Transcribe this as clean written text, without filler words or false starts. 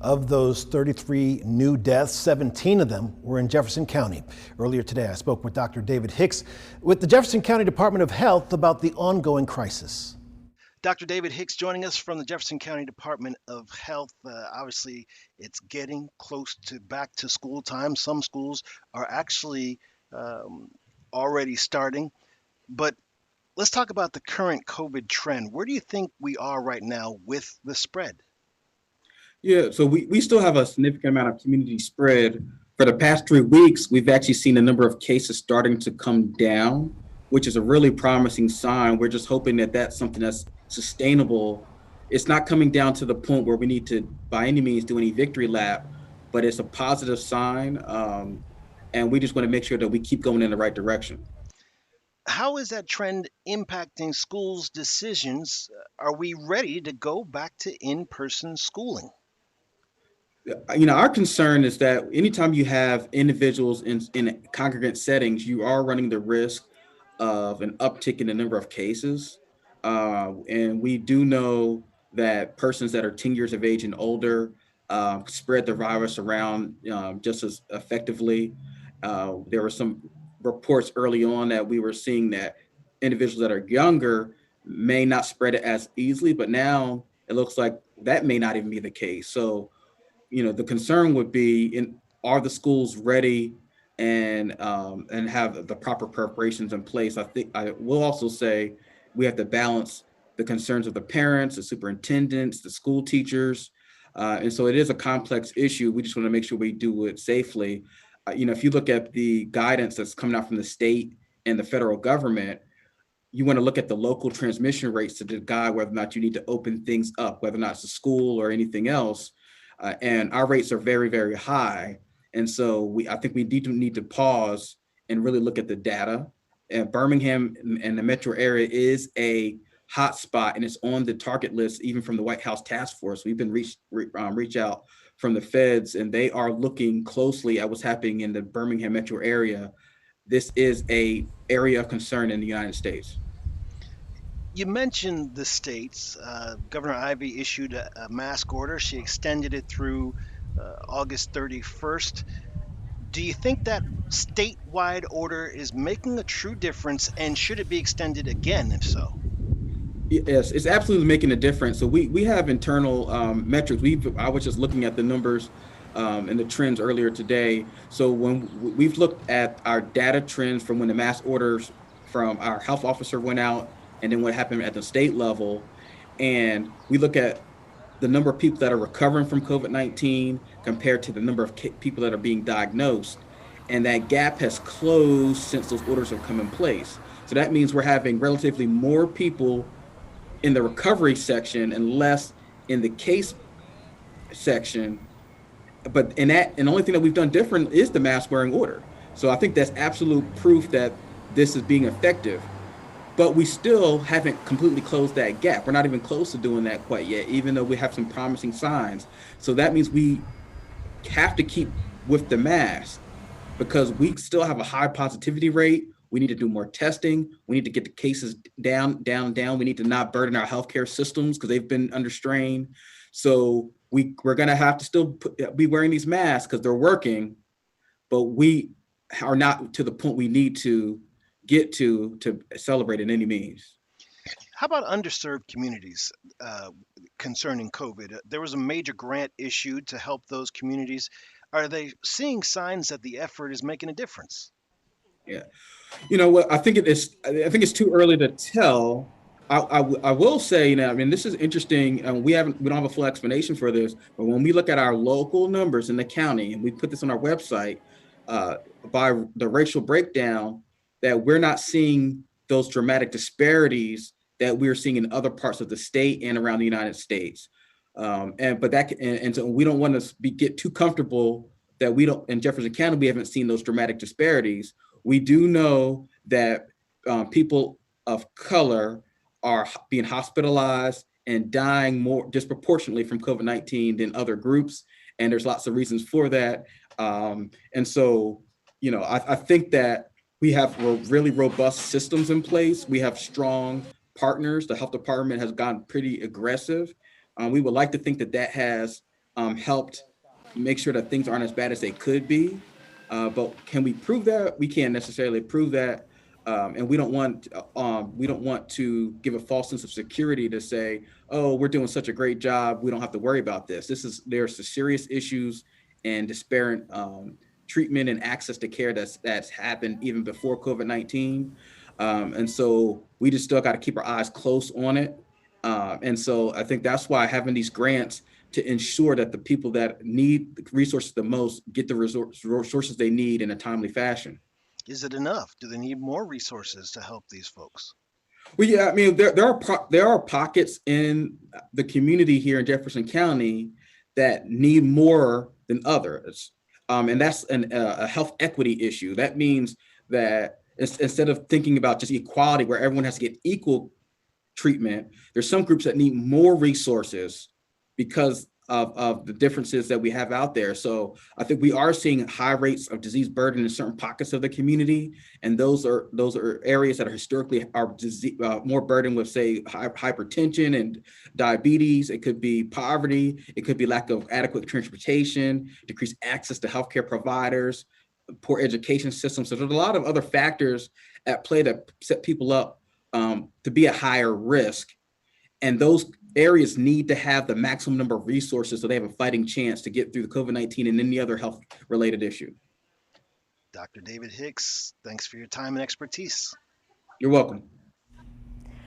Of those 33 new deaths, 17 of them were in Jefferson County. Earlier today, I spoke with Dr. David Hicks with the Jefferson County Department of Health about the ongoing crisis. Dr. David Hicks joining us from the Jefferson County Department of Health. Obviously, it's getting close to back to school time. Some schools are actually already starting. But let's talk about the current COVID trend. Where do you think we are right now with the spread? Yeah, so we still have a significant amount of community spread. For the past 3 weeks, we've actually seen the number of cases starting to come down, which is a really promising sign. We're just hoping that that's something that's sustainable. It's not coming down to the point where we need to, by any means, do any victory lap, but it's a positive sign. And we just want to make sure that we keep going in the right direction. How is that trend impacting schools' decisions? Are we ready to go back to in-person schooling? Our concern is that anytime you have individuals in congregate settings, you are running the risk of an uptick in the number of cases. And we do know that persons that are 10 years of age and older spread the virus around just as effectively. There were some reports early on that we were seeing that individuals that are younger may not spread it as easily, but now it looks like that may not even be the case. So the concern would be, are the schools ready and have the proper preparations in place? I think I will also say we have to balance the concerns of the parents, the superintendents, the school teachers. And so it is a complex issue. We just want to make sure we do it safely. If you look at the guidance that's coming out from the state and the federal government, you want to look at the local transmission rates to guide whether or not you need to open things up, whether or not it's a school or anything else. And our rates are very, very high. And so I think we need to pause and really look at the data. And Birmingham and the metro area is a hot spot, and it's on the target list, even from the White House task force. We've been reach out from the feds, and they are looking closely at what's happening in the Birmingham metro area. This is a area of concern in the United States. You mentioned the states. Governor Ivey issued a mask order. She extended it through August 31st. Do you think that statewide order is making a true difference, and should it be extended again, if so? Yes, it's absolutely making a difference. So we have internal metrics. I was just looking at the numbers and the trends earlier today. So when we've looked at our data trends from when the mask orders from our health officer went out, and then what happened at the state level, and we look at the number of people that are recovering from COVID-19 compared to the number of people that are being diagnosed, and that gap has closed since those orders have come in place. So that means we're having relatively more people in the recovery section and less in the case section. But the only thing that we've done different is the mask wearing order. So I think that's absolute proof that this is being effective. But we still haven't completely closed that gap. We're not even close to doing that quite yet, even though we have some promising signs. So that means we have to keep with the mask because we still have a high positivity rate. We need to do more testing. We need to get the cases down. We need to not burden our healthcare systems because they've been under strain. So we're going to have to still be wearing these masks because they're working, but we are not to the point we need to get to celebrate in any means. How about underserved communities concerning COVID? There was a major grant issued to help those communities. Are they seeing signs that the effort is making a difference? Yeah, what I think it's too early to tell. I will say, this is interesting. We don't have a full explanation for this, but when we look at our local numbers in the county, and we put this on our website by the racial breakdown, that we're not seeing those dramatic disparities that we're seeing in other parts of the state and around the United States. So we don't want to get too comfortable that we don't, in Jefferson County, we haven't seen those dramatic disparities. We do know that people of color are being hospitalized and dying more disproportionately from COVID-19 than other groups. And there's lots of reasons for that. And so, I think that we have really robust systems in place. We have strong partners. The health department has gotten pretty aggressive. We would like to think that has helped make sure that things aren't as bad as they could be. But can we prove that? We can't necessarily prove that. And we don't want to give a false sense of security to say, oh, we're doing such a great job, we don't have to worry about this. There's some serious issues and disparate treatment and access to care that's happened even before COVID-19. And so we just still got to keep our eyes close on it. And so I think that's why having these grants to ensure that the people that need the resources the most get the resources they need in a timely fashion. Is it enough? Do they need more resources to help these folks? Well, yeah, I mean, there are pockets in the community here in Jefferson County that need more than others, and that's a health equity issue. That means that instead of thinking about just equality, where everyone has to get equal treatment, there's some groups that need more resources because of the differences that we have out there. So I think we are seeing high rates of disease burden in certain pockets of the community, and those are areas that are historically more burdened with, say, hypertension and diabetes. It could be poverty. It could be lack of adequate transportation, decreased access to healthcare providers, poor education systems. So there's a lot of other factors at play that set people up to be at higher risk. And those areas need to have the maximum number of resources so they have a fighting chance to get through the COVID-19 and any other health related issue. Dr. David Hicks, thanks for your time and expertise. You're welcome.